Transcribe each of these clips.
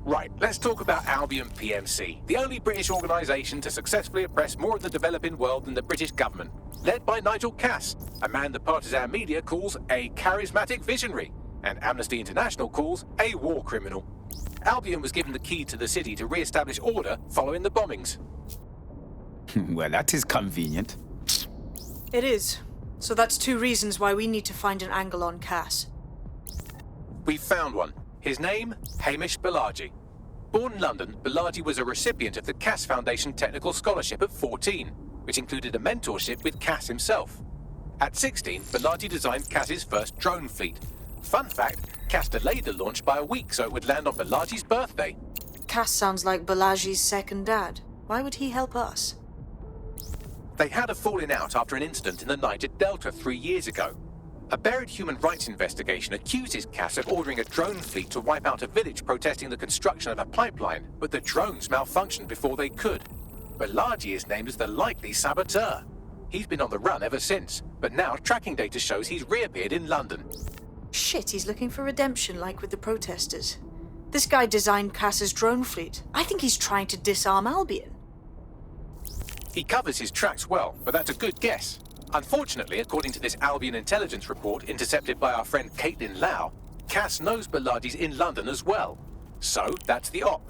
Right, let's talk about Albion PMC, the only British organisation to successfully oppress more of the developing world than the British government. Led by Nigel Cass, a man the partisan media calls a charismatic visionary, and Amnesty International calls a war criminal. Albion was given the key to the city to re-establish order following the bombings. Well, that is convenient. It is. So that's two reasons why we need to find an angle on Cass. We've found one. His name, Hamish Balaji. Born in London, Balaji was a recipient of the Cass Foundation Technical Scholarship at 14, which included a mentorship with Cass himself. At 16, Balaji designed Cass's first drone fleet. Fun fact, Cass delayed the launch by a week so it would land on Balaji's birthday. Cass sounds like Balaji's second dad. Why would he help us? They had a falling out after an incident in the Niger Delta 3 years ago. A buried human rights investigation accuses Cass of ordering a drone fleet to wipe out a village protesting the construction of a pipeline, but the drones malfunctioned before they could. Balaji is named as the likely saboteur. He's been on the run ever since, but now tracking data shows he's reappeared in London. Shit, he's looking for redemption like with the protesters. This guy designed Cass's drone fleet. I think he's trying to disarm Albion. He covers his tracks well, but that's a good guess. Unfortunately, according to this Albion intelligence report intercepted by our friend Caitlin Lau, Cass knows Balaji's in London as well. So, that's the op.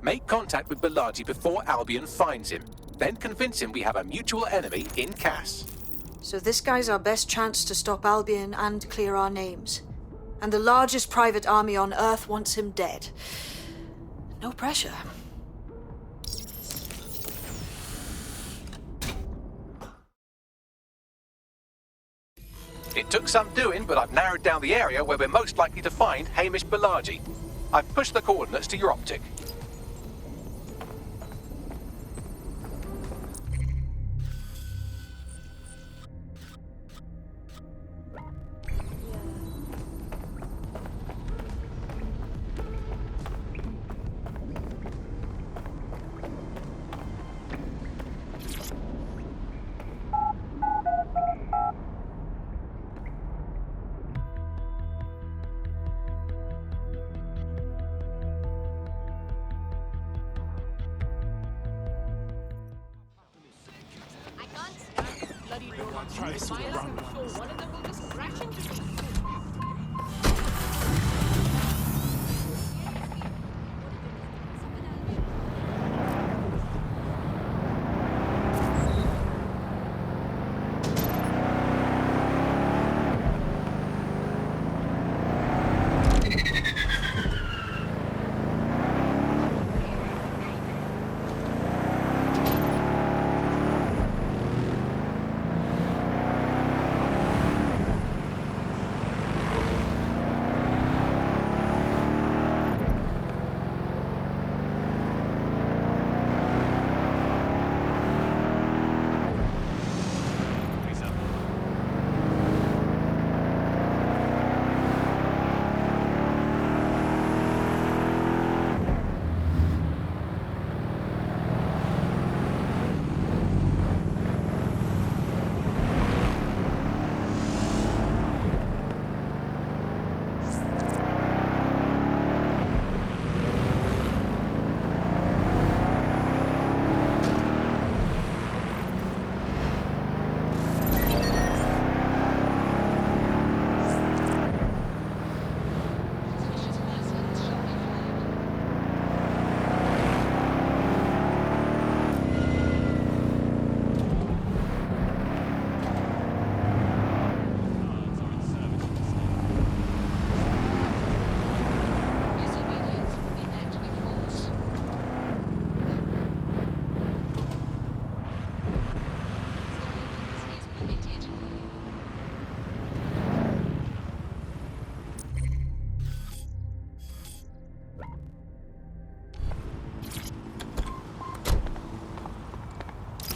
Make contact with Balaji before Albion finds him. Then convince him we have a mutual enemy in Cass. So this guy's our best chance to stop Albion and clear our names. And the largest private army on Earth wants him dead. No pressure. It took some doing, but I've narrowed down the area where we're most likely to find Hamish Balaji. I've pushed the coordinates to your optic.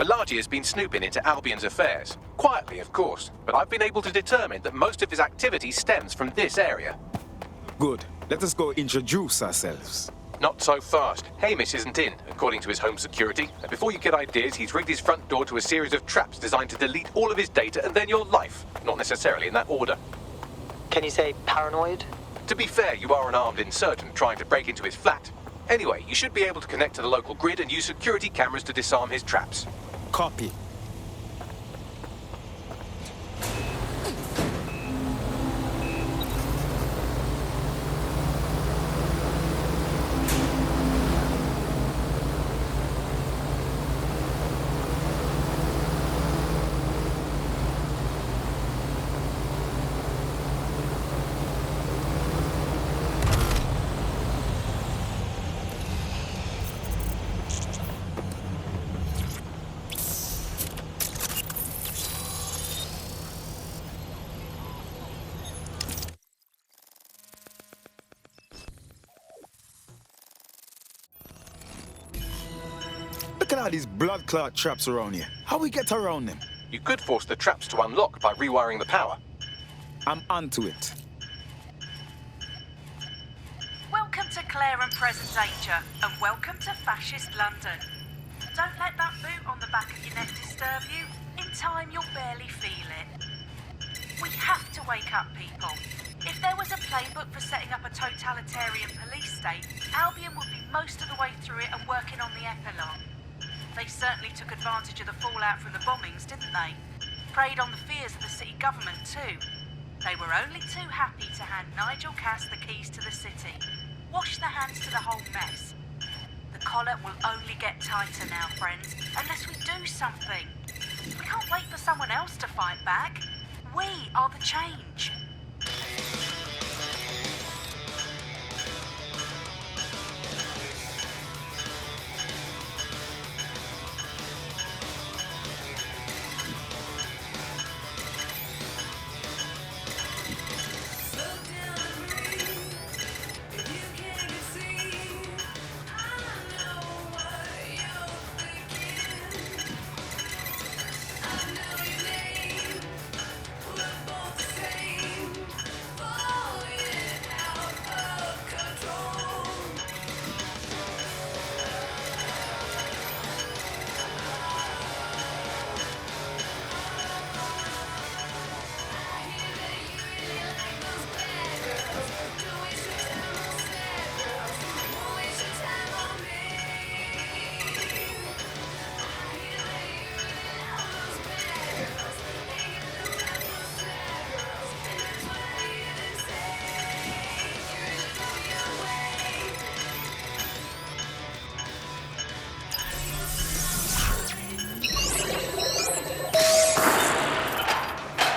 Balaji has been snooping into Albion's affairs. Quietly, of course, but I've been able to determine that most of his activity stems from this area. Good. Let us go introduce ourselves. Not so fast. Hamish isn't in, according to his home security. And before you get ideas, he's rigged his front door to a series of traps designed to delete all of his data and then your life. Not necessarily in that order. Can you say paranoid? To be fair, you are an armed insurgent trying to break into his flat. Anyway, you should be able to connect to the local grid and use security cameras to disarm his traps. Copy. Look at all these blood clot traps around here. How we get around them? You could force the traps to unlock by rewiring the power. I'm onto it. Welcome to Claire and Present Danger, and welcome to Fascist London. Don't let that boot on the back of your neck disturb you. In time, you'll barely feel it. We have to wake up, people. If there was a playbook for setting up a totalitarian police state, Albion would be most of the way through it and working on the epilogue. They certainly took advantage of the fallout from the bombings, didn't they? Preyed on the fears of the city government, too. They were only too happy to hand Nigel Cass the keys to the city. Wash their hands to the whole mess. The collar will only get tighter now, friends, unless we do something. We can't wait for someone else to fight back. We are the change.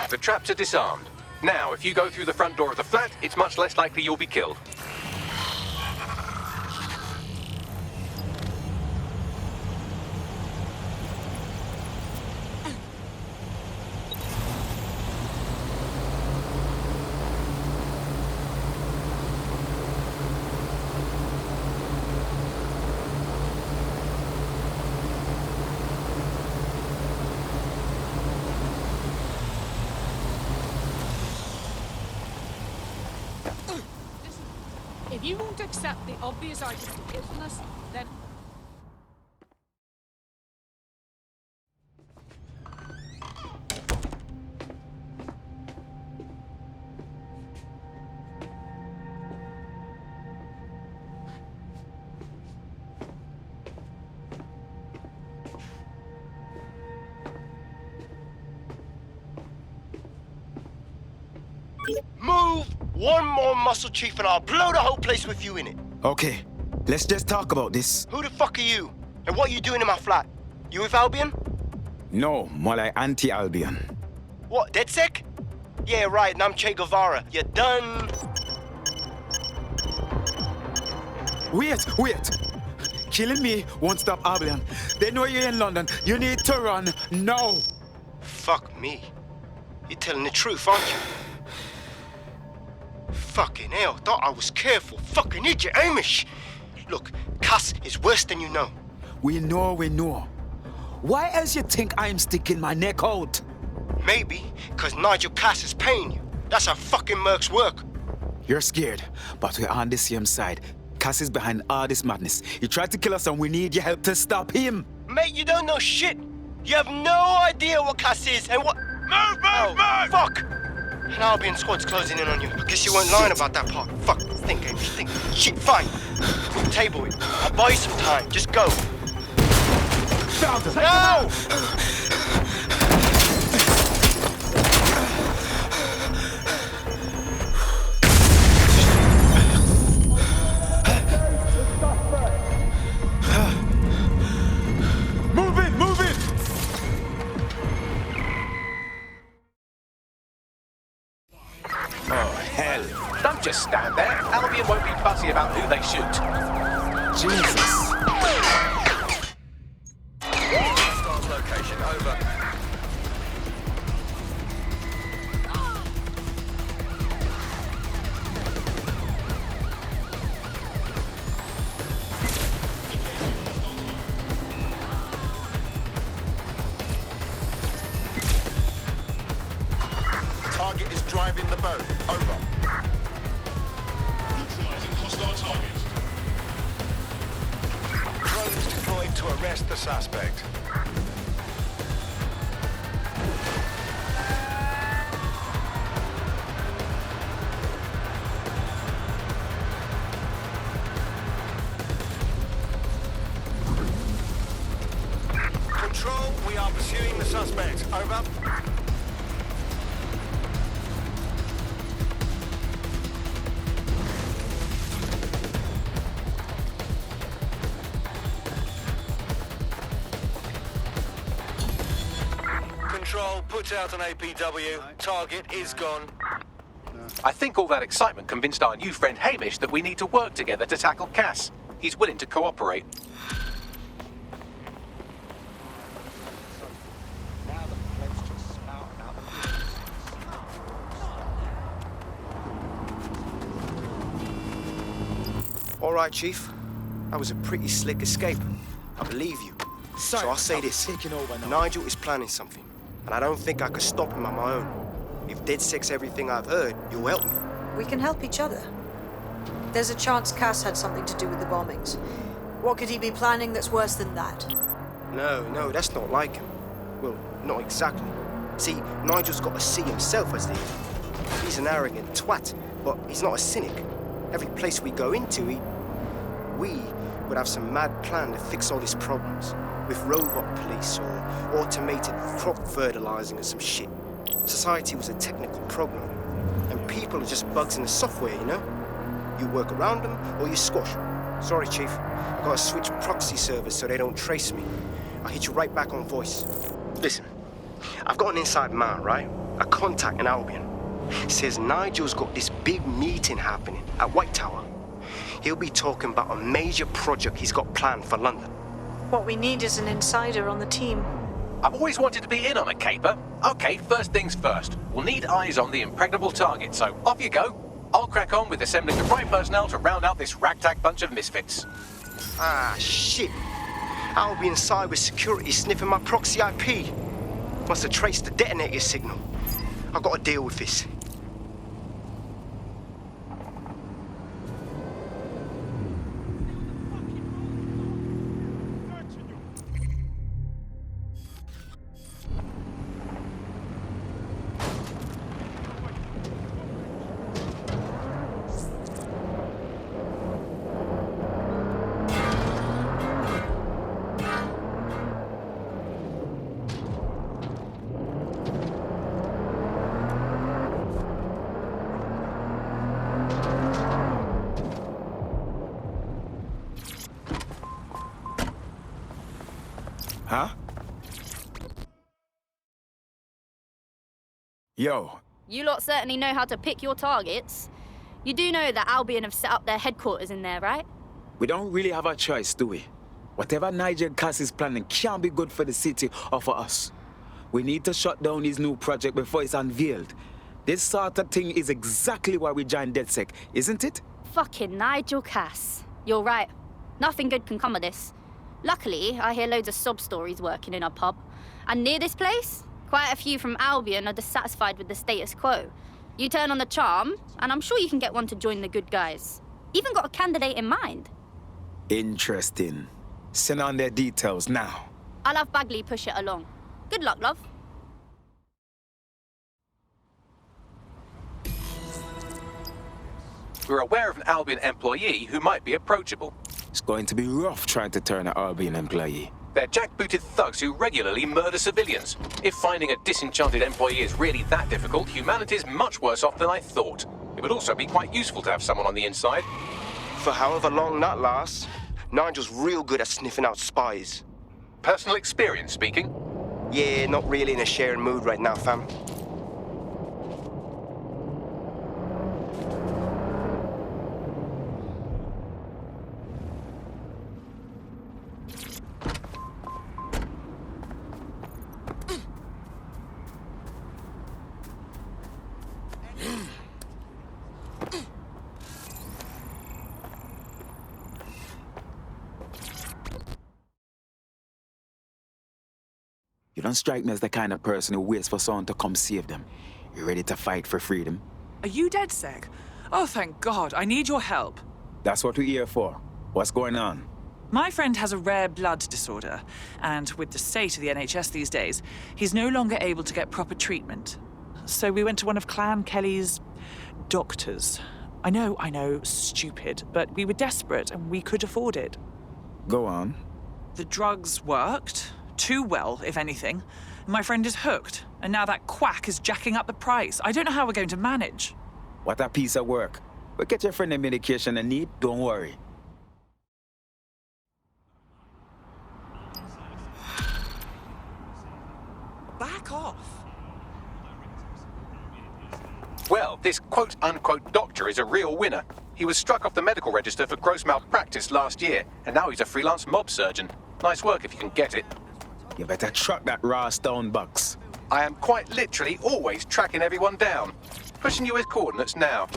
The traps are disarmed. Now, if you go through the front door of the flat, it's much less likely you'll be killed. If you won't accept the obvious argument against us, then... Move one more muscle, Chief, and I'll blow the whole place with you in it. Okay, let's just talk about this. Who the fuck are you? And what are you doing in my flat? You with Albion? No, more like anti-Albion. What, DedSec? Yeah, right, and I'm Che Guevara. You're done. Wait! Killing me won't stop Albion. They know you're in London. You need to run now. Fuck me. You're telling the truth, aren't you? Fucking hell, thought I was careful. Fucking idiot, Amish. Look, Cass is worse than you know. We know. Why else you think I'm sticking my neck out? Maybe, because Nigel Cass is paying you. That's how fucking mercs work. You're scared, but we're on the same side. Cass is behind all this madness. He tried to kill us and we need your help to stop him. Mate, you don't know shit. You have no idea what Cass is and what... Move! Fuck! An Albion squad's closing in on you. I guess you weren't lying about that part. Fuck, think, Amish, think. Shit, fine. We'll table it. I'll buy you some time. Just go. No! Move it! Oh, hell. Don't just stand there. Albion won't be fussy about who they shoot. Jesus. Location, over. Target is driving the boat. Over. Neutralizing hostile target. Drones deployed to arrest the suspect. Control, we are pursuing the suspect. Over. Control, put out an APW. Target is gone. I think all that excitement convinced our new friend Hamish that we need to work together to tackle Cass. He's willing to cooperate. All right, Chief. That was a pretty slick escape. I believe you. So I'll say this. Taking over now. Nigel is planning something, and I don't think I could stop him on my own. If DedSec's everything I've heard, you'll help me. We can help each other. There's a chance Cass had something to do with the bombings. What could he be planning that's worse than that? No, that's not like him. Well, not exactly. See, Nigel's got to see himself as the evil. He's an arrogant twat, but he's not a cynic. Every place we go into, we would have some mad plan to fix all his problems. With robot police or automated crop fertilizing or some shit. Society was a technical problem. And people are just bugs in the software, you know? You work around them or you squash them. Sorry, Chief. I've got to switch proxy servers so they don't trace me. I'll hit you right back on voice. Listen, I've got an inside man, right? A contact in Albion. Says Nigel's got this big meeting happening at White Tower. He'll be talking about a major project he's got planned for London. What we need is an insider on the team. I've always wanted to be in on a caper. Okay, first things first. We'll need eyes on the impregnable target, so off you go. I'll crack on with assembling the right personnel to round out this ragtag bunch of misfits. Ah, shit. Albion cyber security sniffing my proxy IP. Must have traced the detonator signal. I've got to deal with this. Huh? Yo. You lot certainly know how to pick your targets. You do know that Albion have set up their headquarters in there, right? We don't really have a choice, do we? Whatever Nigel Cass is planning can't be good for the city or for us. We need to shut down his new project before it's unveiled. This sort of thing is exactly why we joined DedSec, isn't it? Fucking Nigel Cass. You're right. Nothing good can come of this. Luckily, I hear loads of sob stories working in our pub. And near this place, quite a few from Albion are dissatisfied with the status quo. You turn on the charm, and I'm sure you can get one to join the good guys. Even got a candidate in mind. Interesting. Send on their details now. I'll have Bagley push it along. Good luck, love. We're aware of an Albion employee who might be approachable. It's going to be rough trying to turn an Albion employee. They're jackbooted thugs who regularly murder civilians. If finding a disenchanted employee is really that difficult, humanity's much worse off than I thought. It would also be quite useful to have someone on the inside. For however long that lasts, Nigel's real good at sniffing out spies. Personal experience speaking. Yeah, not really in a sharing mood right now, fam. You don't strike me as the kind of person who waits for someone to come save them. You ready to fight for freedom? Are you dead, Seg? Oh, thank God. I need your help. That's what we're here for. What's going on? My friend has a rare blood disorder, and with the state of the NHS these days, he's no longer able to get proper treatment. So we went to one of Clan Kelly's doctors. I know, stupid, but we were desperate and we could afford it. Go on. The drugs worked. Too well, if anything. My friend is hooked, and now that quack is jacking up the price. I don't know how we're going to manage. What a piece of work. But get your friend the medication they need, don't worry. Back off. Well, this quote-unquote doctor is a real winner. He was struck off the medical register for gross malpractice last year, and now he's a freelance mob surgeon. Nice work if you can get it. You better truck that raw stone box. I am quite literally always tracking everyone down. Pushing you with coordinates now.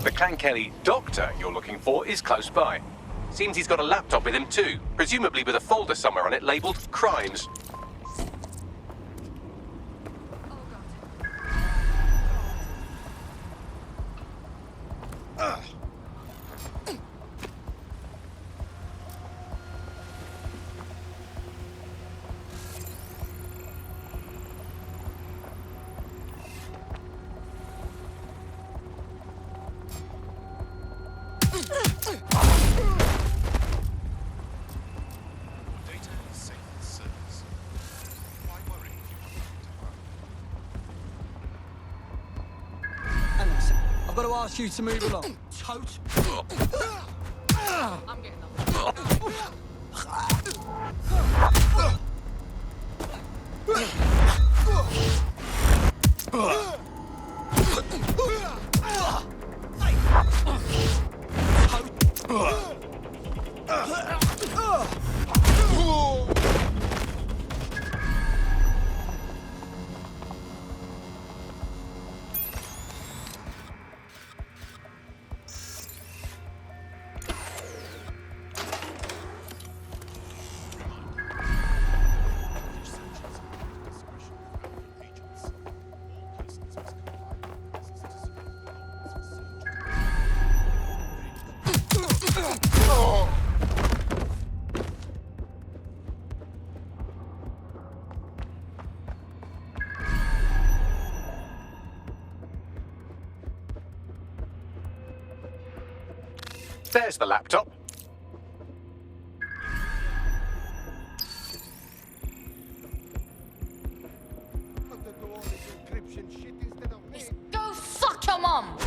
The Clan Kelly doctor you're looking for is close by. Seems he's got a laptop with him too, presumably with a folder somewhere on it labelled Crimes. I've got to ask you to move along. Tote. I'm getting them. There's the laptop. Go fuck your mom!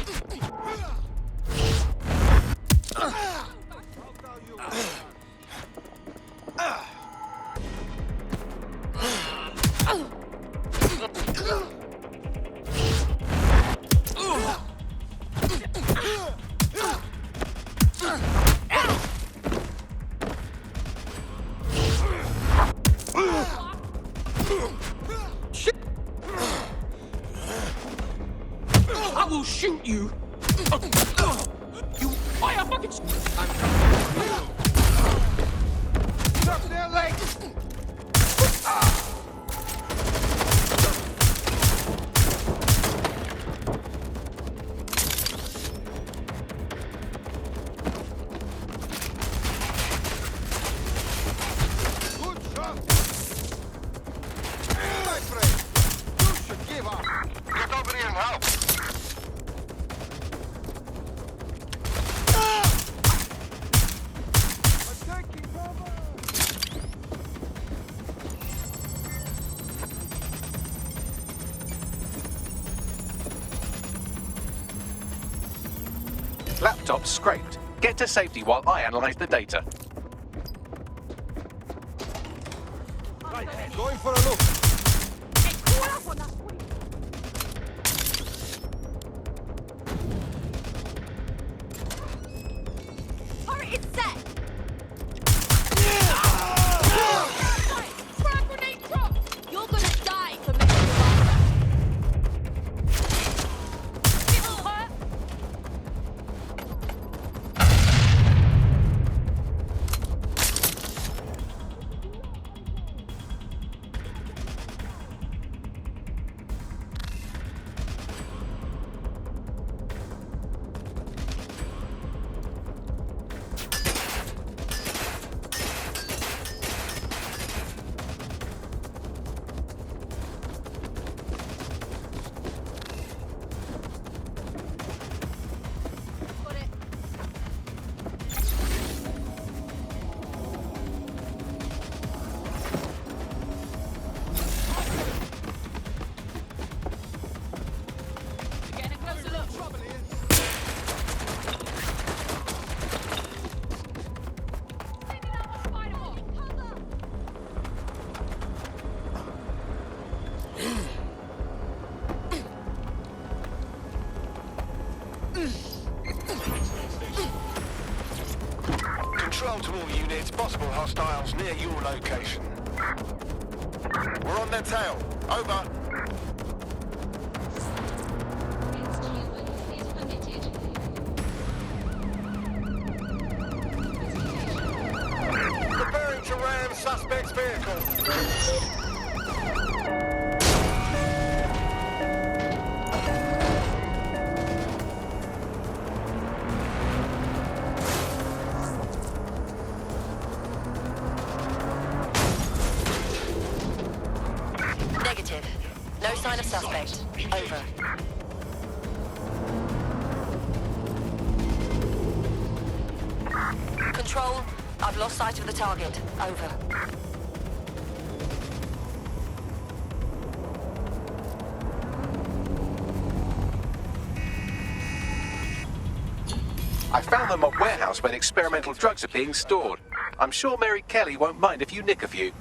I will shoot you. You fire fucking. Stop their legs. Good shot. My friend, you should give up. Get over here and help. Laptop scraped. Get to safety while I analyze the data. Going for a look. Hurry, it's set! Frag grenade drop! You're gonna die for messing with us. People hurt. Got it. Getting a closer look. Trouble here. Taking out the spider wall. Cover. Control to all units. Possible hostiles near your location. We're on their tail. Over. Preparing to ram suspect's vehicle. Negative. No sign of suspect. Over. Control, I've lost sight of the target. Over. I found them at warehouse where experimental drugs are being stored. I'm sure Mary Kelly won't mind if you nick a few.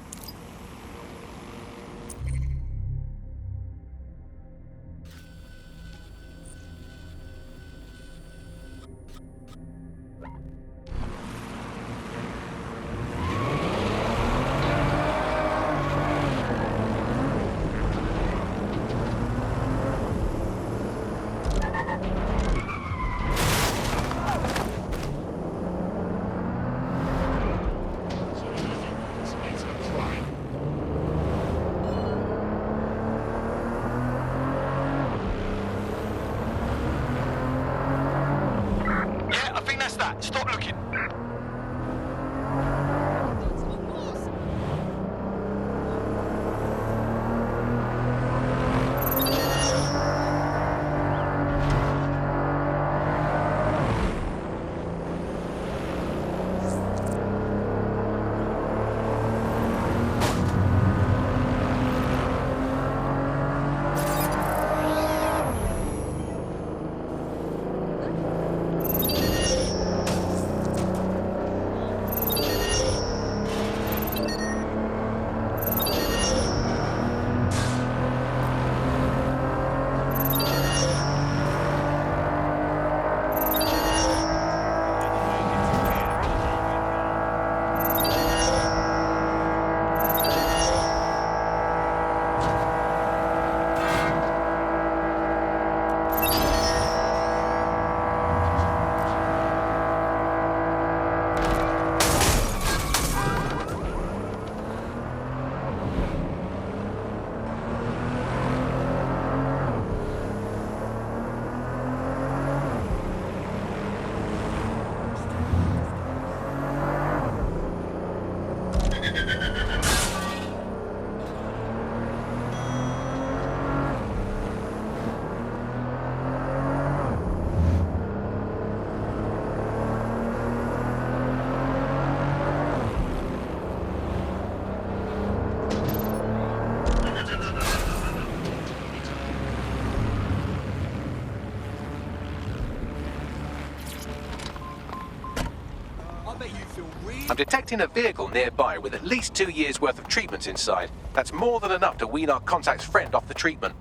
I'm detecting a vehicle nearby with at least 2 years' worth of treatments inside. That's more than enough to wean our contact's friend off the treatment.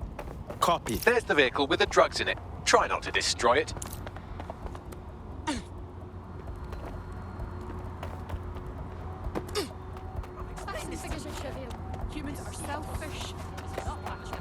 Copy. There's the vehicle with the drugs in it. Try not to destroy it. That's the figures are trivial. Humans are selfish. It's not factual.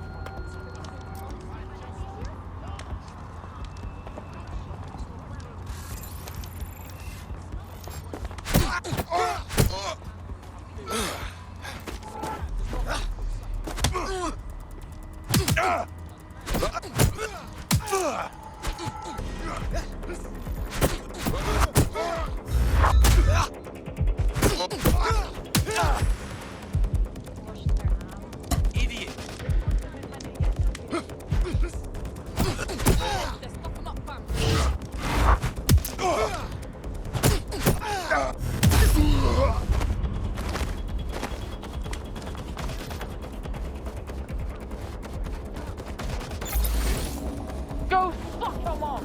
Go fuck him off!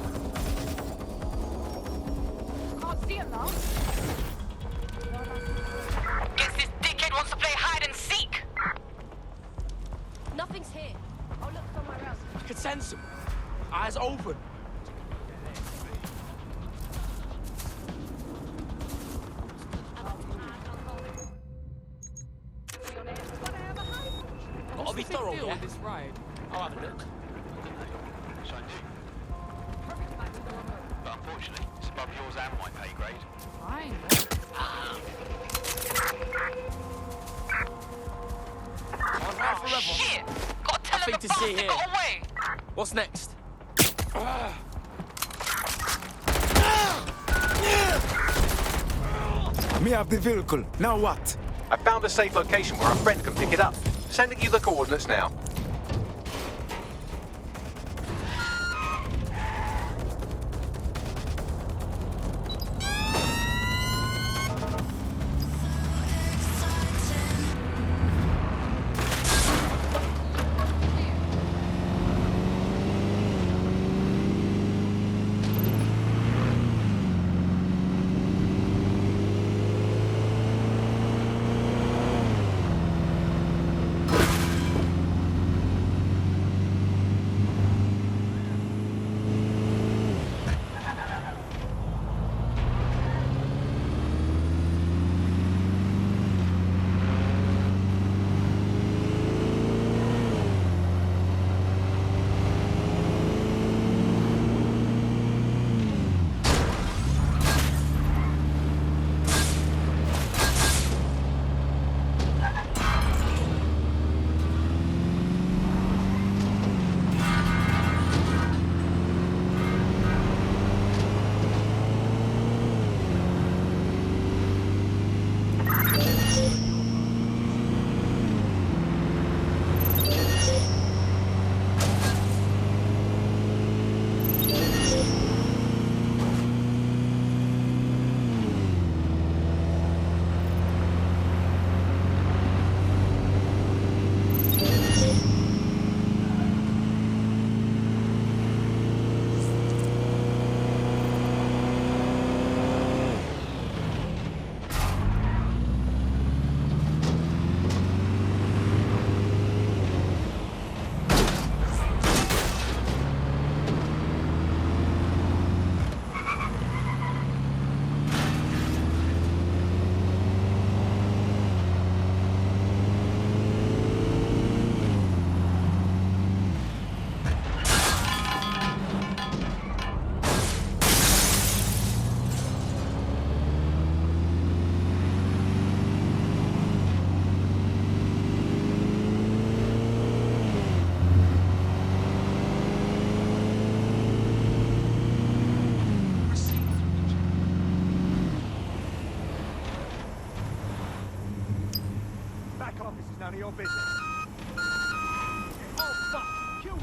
Can't see him now. Guess this dickhead wants to play hide and seek! Nothing's here. I'll look somewhere else. I could sense him. Eyes open. Gotta be thorough, yeah? This ride. I'll have a look. But unfortunately, it's above yours and my pay grade. Fine. Shit! Gotta tell him the to see bastard here. got away! What's next? Me have the vehicle. Now what? I found a safe location where our friend can pick it up. Sending you the coordinates now. None of your business. Oh, fuck! Kill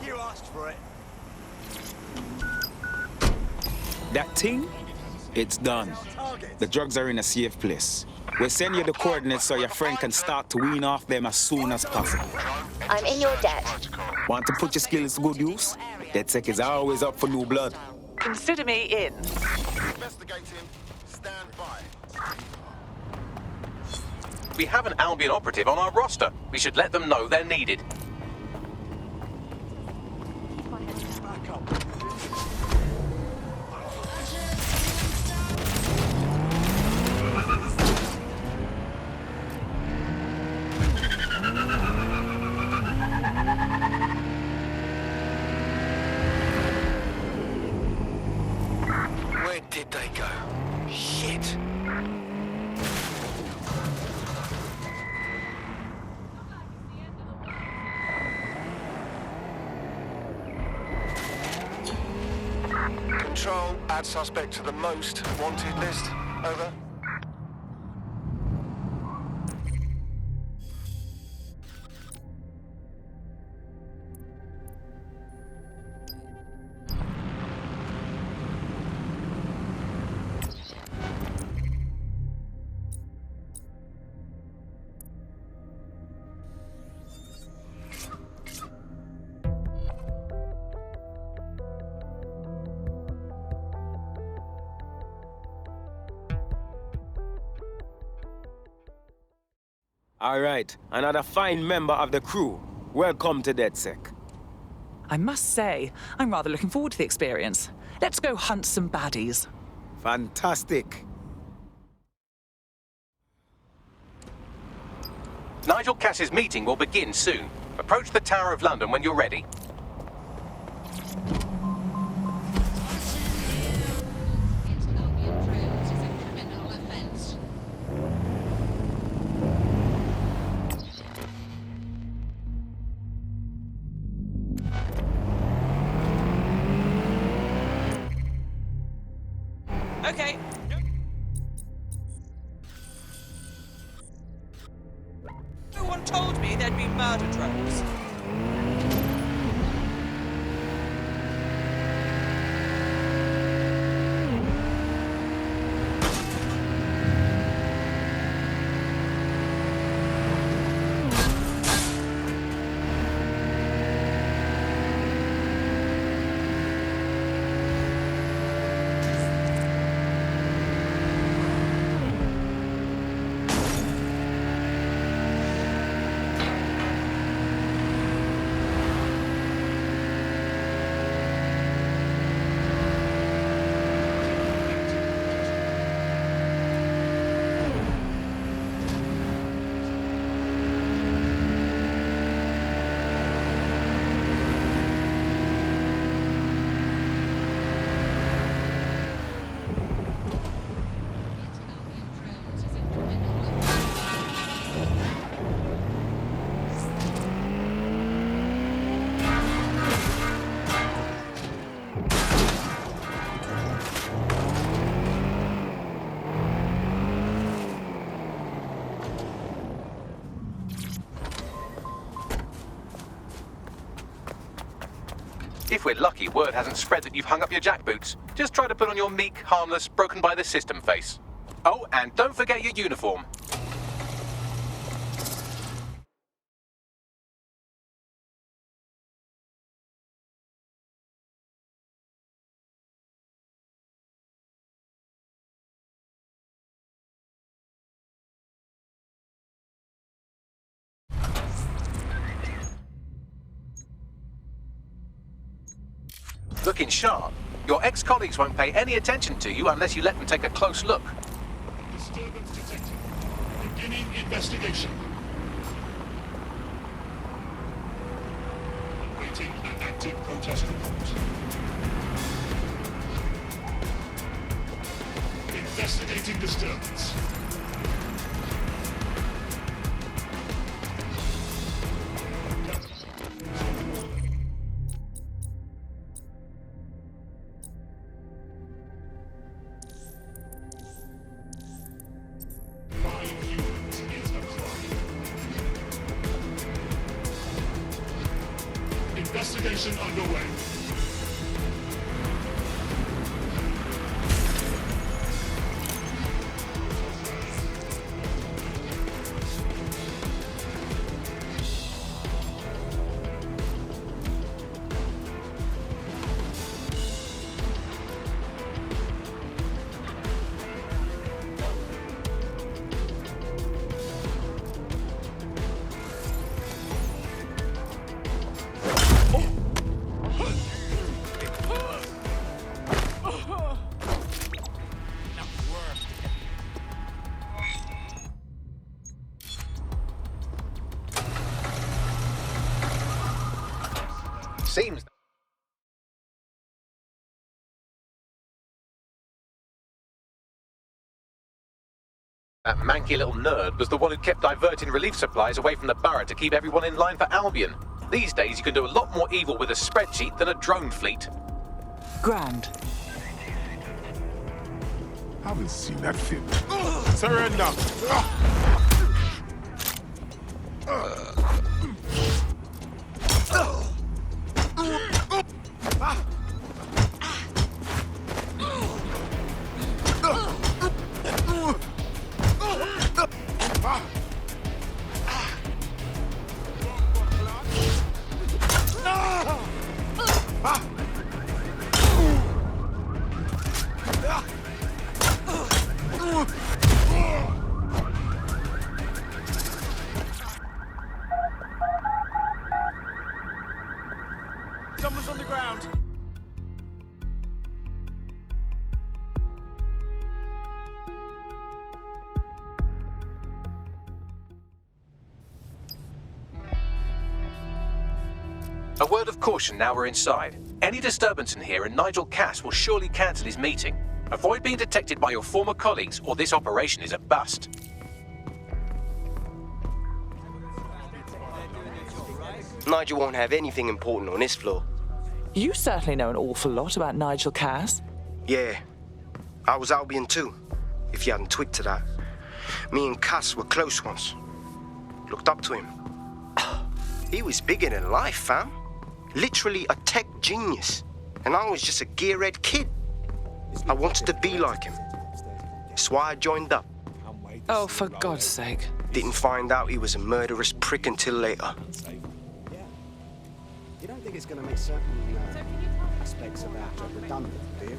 you! You asked for it. That thing? It's done. The drugs are in a safe place. We'll send you the coordinates so your friend can start to wean off them as soon as possible. I'm in your debt. Want to put your skills to good use? DedSec is always up for new blood. Consider me in. Investigating. Stand by. We have an Albion operative on our roster. We should let them know they're needed. Back up. Where did they go? Shit. Control, add suspect to the most wanted list. Over. All right, another fine member of the crew. Welcome to DedSec. I must say, I'm rather looking forward to the experience. Let's go hunt some baddies. Fantastic. Nigel Cass's meeting will begin soon. Approach the Tower of London when you're ready. Okay. No one told me there'd be murder drones. If we're lucky, word hasn't spread that you've hung up your jackboots. Just try to put on your meek, harmless, broken by the system face. Oh, and don't forget your uniform. Looking sharp. Your ex-colleagues won't pay any attention to you unless you let them take a close look. Disturbance detected. Beginning investigation. Awaiting an active protest report. Investigating disturbance. Investigation underway. seems that manky little nerd was the one who kept diverting relief supplies away from the borough to keep everyone in line for Albion. These days, you can do a lot more evil with a spreadsheet than a drone fleet. Grand. Haven't seen that fit. Surrender! Someone's on the ground. A word of caution now we're inside. Any disturbance in here and Nigel Cass will surely cancel his meeting. Avoid being detected by your former colleagues or this operation is a bust. Nigel won't have anything important on this floor. You certainly know an awful lot about Nigel Cass. Yeah, I was Albion too, if you hadn't twigged to that. Me and Cass were close once. Looked up to him. He was bigger than life, fam. Literally a tech genius. And I was just a gearhead kid. I wanted to be like him. That's why I joined up. Oh, for God's sake. Didn't find out he was a murderous prick until later. You don't think it's going to make certain aspects of our job redundant, do you?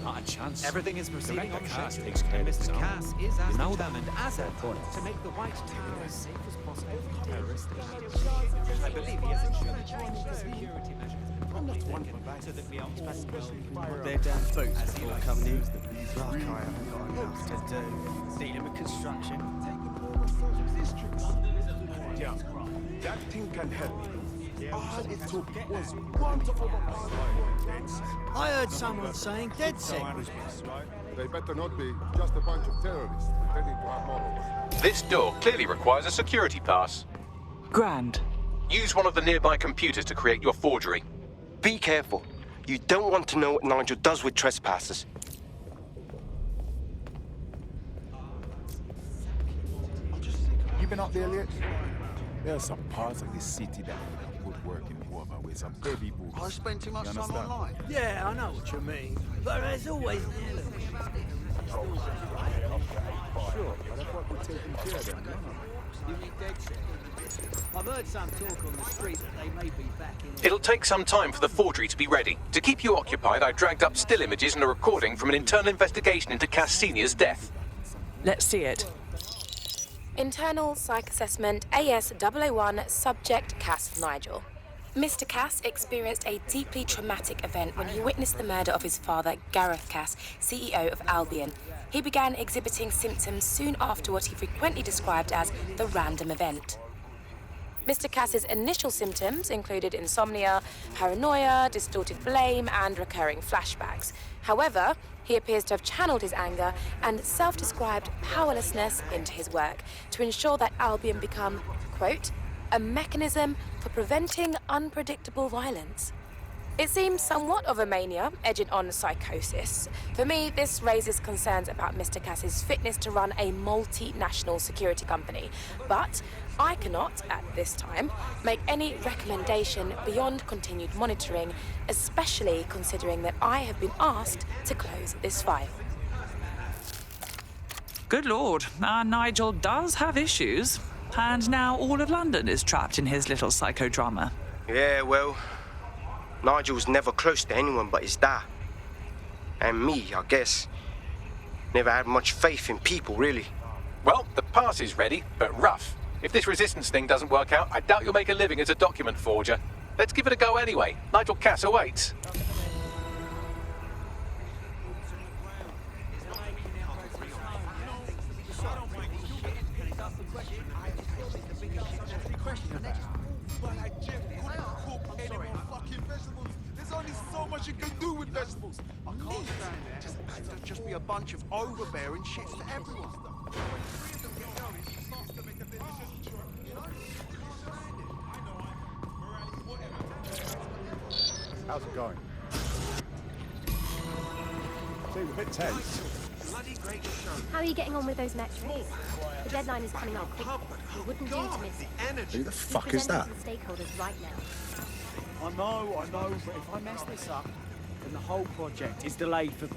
Not a chance. Everything is proceeding on Cass schedule. takes care of Mr. it now. Cass is as You know determined as ever to make the White Tower as safe as possible for terrorists. I believe he has ensured security measures. I'm not wondering so that we aren't put their damn boots before coming in. Like I haven't got enough to do. Dealing with construction. Yeah, that thing can help. All it took was one to overpower. I heard someone saying DedSec. They better not be just a bunch of terrorists pretending to have models. This door clearly requires a security pass. Grand. Use one of the nearby computers to create your forgery. Be careful. You don't want to know what Nigel does with trespassers. You been up there yet? There are some parts of this city that would work in Guava with some heavy boots. I spend too much You time understand? online. Yeah, I know what you mean. But there's always an element. Sure, but I thought we're taking care of them, You mean DedSec? I've heard some talk on the street that they may be back in. It'll take some time for the forgery to be ready. To keep you occupied, I dragged up still images and a recording from an internal investigation into Cass Sr.'s death. Let's see it. Internal Psych Assessment AS001 Subject Cass Nigel. Mr. Cass experienced a deeply traumatic event when he witnessed the murder of his father, Gareth Cass, CEO of Albion. He began exhibiting symptoms soon after what he frequently described as the random event. Mr. Cass's initial symptoms included insomnia, paranoia, distorted blame, and recurring flashbacks. However, he appears to have channeled his anger and self-described powerlessness into his work to ensure that Albion become, quote, a mechanism for preventing unpredictable violence. It seems somewhat of a mania, edging on psychosis. For me, this raises concerns about Mr. Cass's fitness to run a multinational security company. But I cannot, at this time, make any recommendation beyond continued monitoring, especially considering that I have been asked to close this file. Good Lord, our Nigel does have issues. And now all of London is trapped in his little psychodrama. Yeah, well, Nigel's never close to anyone but his dad. And me, I guess. Never had much faith in people, really. Well, the pass is ready, but rough. If this resistance thing doesn't work out, I doubt you'll make a living as a document forger. Let's give it a go anyway. Nigel Cass awaits. levels. I can't stand there and there'll just be a bunch of overbearing shits for everyone. When three of them get going, it starts to make the decision true. You know? How's it going? Seems a bit tense. Bloody great show. How are you getting on with those metrics? The deadline is coming up quickly. You wouldn't do to miss it. Who the fuck is that? To the stakeholders right now. I know, but if I mess this up, then the whole project is delayed for...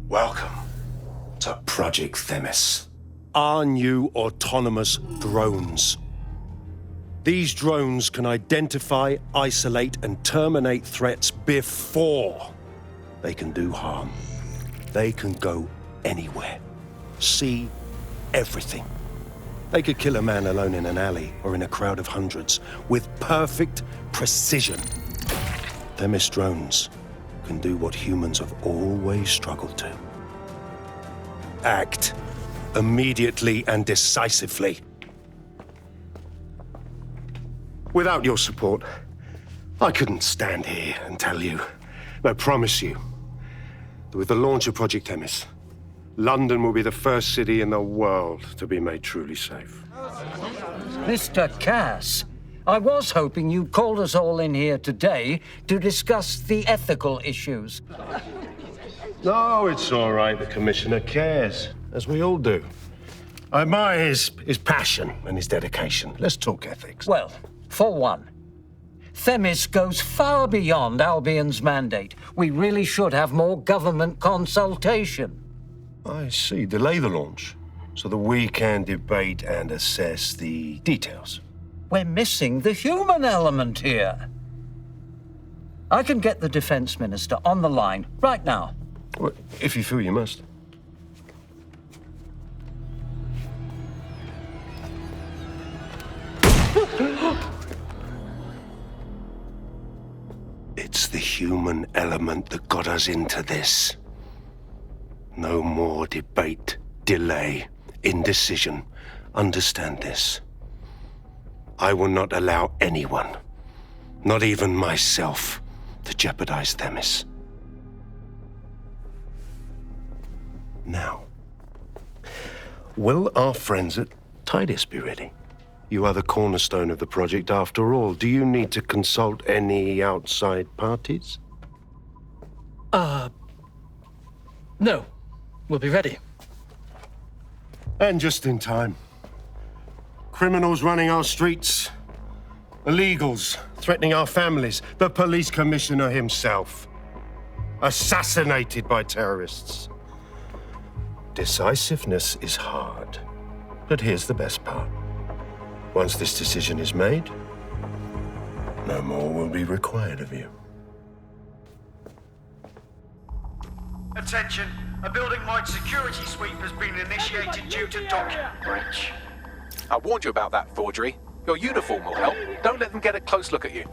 Welcome to Project Themis. Our new autonomous drones. These drones can identify, isolate, and terminate threats before they can do harm. They can go anywhere, see everything. They could kill a man alone in an alley or in a crowd of hundreds with perfect precision. Themis drones can do what humans have always struggled to. Act immediately and decisively. Without your support, I couldn't stand here and tell you, I promise you, that with the launch of Project Themis, London will be the first city in the world to be made truly safe. Mr. Cass, I was hoping you called us all in here today to discuss the ethical issues. No, it's all right. The Commissioner cares, as we all do. I admire his passion and his dedication. Let's talk ethics. Well, for one, Themis goes far beyond Albion's mandate. We really should have more government consultation. I see. Delay the launch so that we can debate and assess the details. We're missing the human element here. I can get the Defense Minister on the line right now. Well, if you feel you must. It's the human element that got us into this. No more debate, delay, indecision. Understand this. I will not allow anyone, not even myself, to jeopardize Themis. Now, will our friends at Tidus be ready? You are the cornerstone of the project after all. Do you need to consult any outside parties? No. We'll be ready. And just in time. Criminals running our streets. Illegals threatening our families. The police commissioner himself. Assassinated by terrorists. Decisiveness is hard. But here's the best part. Once this decision is made, no more will be required of you. Attention, a building-wide security sweep has been initiated due to document breach. I warned you about that forgery. Your uniform will help. Don't let them get a close look at you.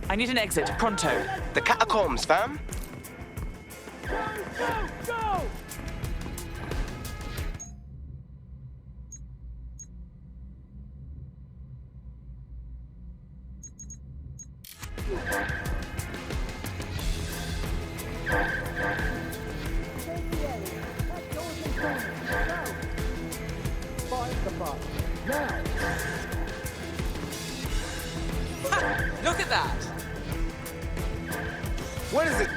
I need an exit, pronto. The catacombs, fam. Go! Look at that! What is it?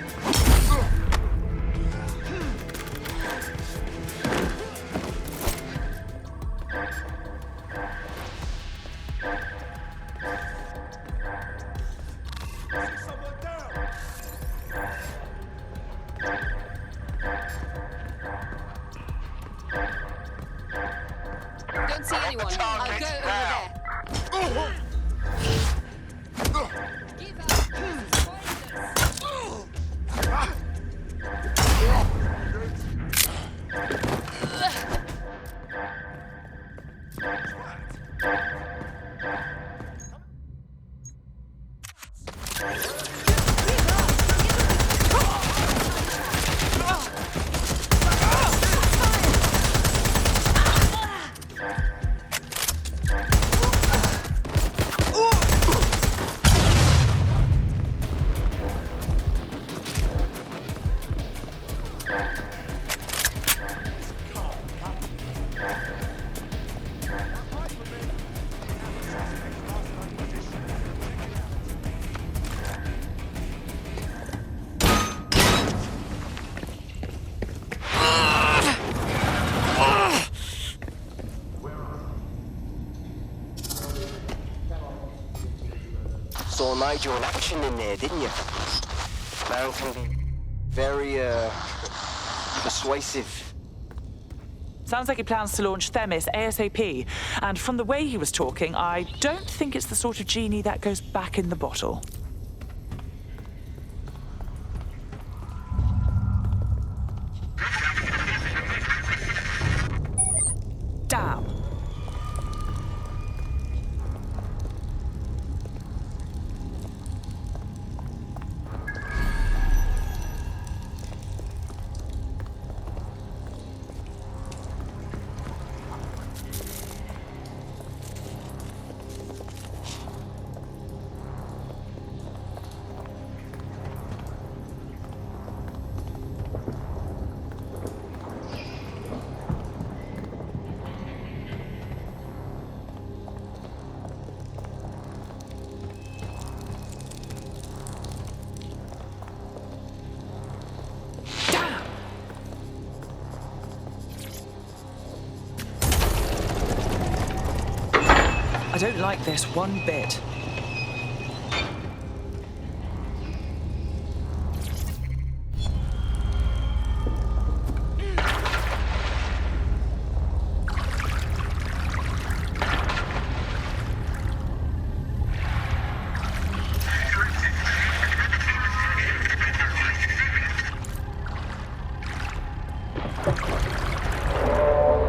Don't see anyone. I'll go over there. Nigel in action in there, didn't you? Man can be very, persuasive. Sounds like he plans to launch Themis ASAP. And from the way he was talking, I don't think it's the sort of genie that goes back in the bottle. Damn. I don't like this one bit.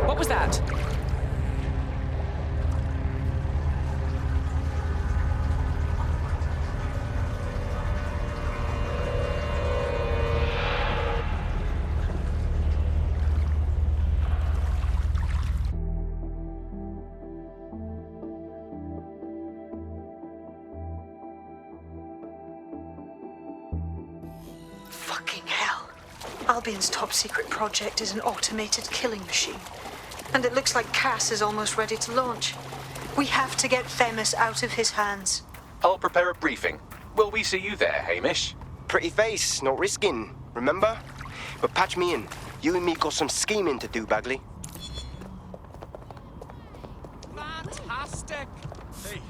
What was that? Fucking hell. Albion's top secret project is an automated killing machine. And it looks like Cass is almost ready to launch. We have to get Themis out of his hands. I'll prepare a briefing. Will we see you there, Hamish? Pretty face, not risking, remember? But patch me in. You and me got some scheming to do, Bagley. Fantastic! Hey,